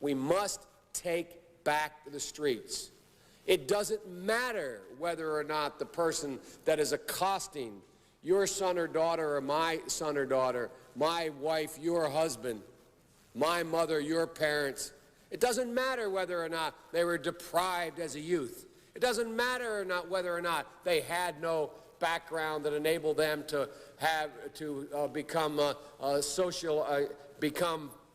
We must take back the streets. It doesn't matter whether or not the person that is accosting your son or daughter or my son or daughter, my wife, your husband, my mother, your parents. It doesn't matter whether or not they were deprived as a youth. It doesn't matter or not whether or not they had no background that enabled them to become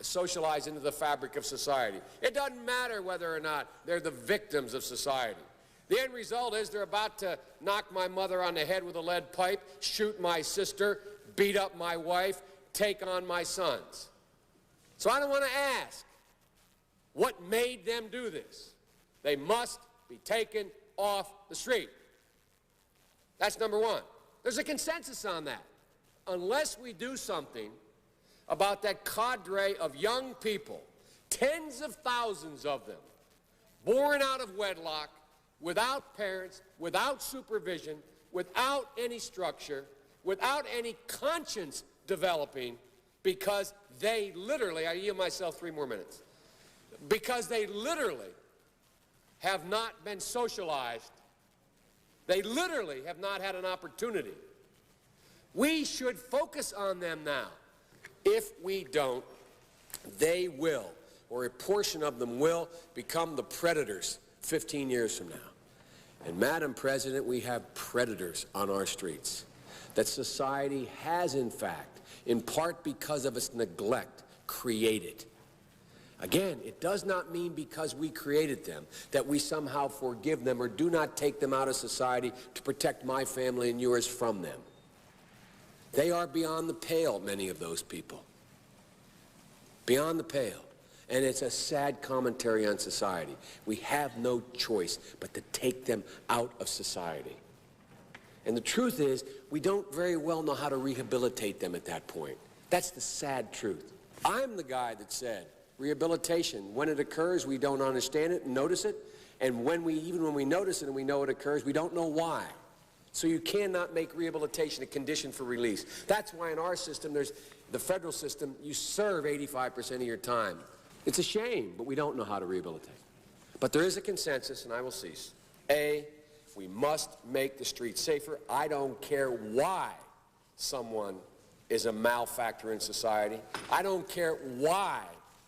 socialized into the fabric of society. It doesn't matter whether or not they're the victims of society. The end result is they're about to knock my mother on the head with a lead pipe, shoot my sister, beat up my wife, take on my sons. So I don't want to ask what made them do this. They must be taken off the street. That's number one. There's a consensus on that. Unless we do something about that cadre of young people, tens of thousands of them, born out of wedlock, without parents, without supervision, without any structure, without any conscience developing, because they literally, I yield myself 3 more minutes, because they literally have not been socialized. They literally have not had an opportunity. We should focus on them now. If we don't, they will, or a portion of them will, become the predators 15 years from now. And Madam President, we have predators on our streets that society has, in fact, in part because of its neglect, created. Again, it does not mean because we created them that we somehow forgive them or do not take them out of society to protect my family and yours from them. They are beyond the pale, many of those people. Beyond the pale. And it's a sad commentary on society. We have no choice but to take them out of society. And the truth is, we don't very well know how to rehabilitate them at that point. That's the sad truth. I'm the guy that said, rehabilitation, when it occurs, we don't understand it and notice it. And even when we notice it and we know it occurs, we don't know why. So you cannot make rehabilitation a condition for release. That's why in our system, there's the federal system, you serve 85% of your time. It's a shame, but we don't know how to rehabilitate. But there is a consensus, and I will cease. A, we must make the streets safer. I don't care why someone is a malefactor in society. I don't care why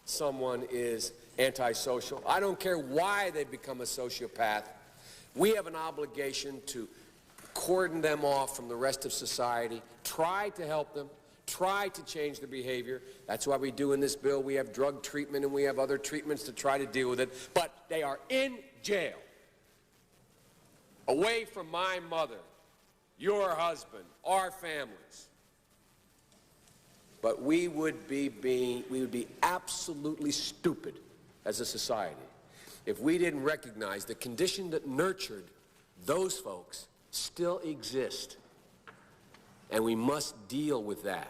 someone is antisocial. I don't care why they become a sociopath. We have an obligation to cordon them off from the rest of society, try to help them, try to change their behavior. That's why we do in this bill. We have drug treatment and we have other treatments to try to deal with it. But they are in jail, away from my mother, your husband, our families. But we would be absolutely stupid as a society if we didn't recognize the condition that nurtured those folks still exist, and we must deal with that.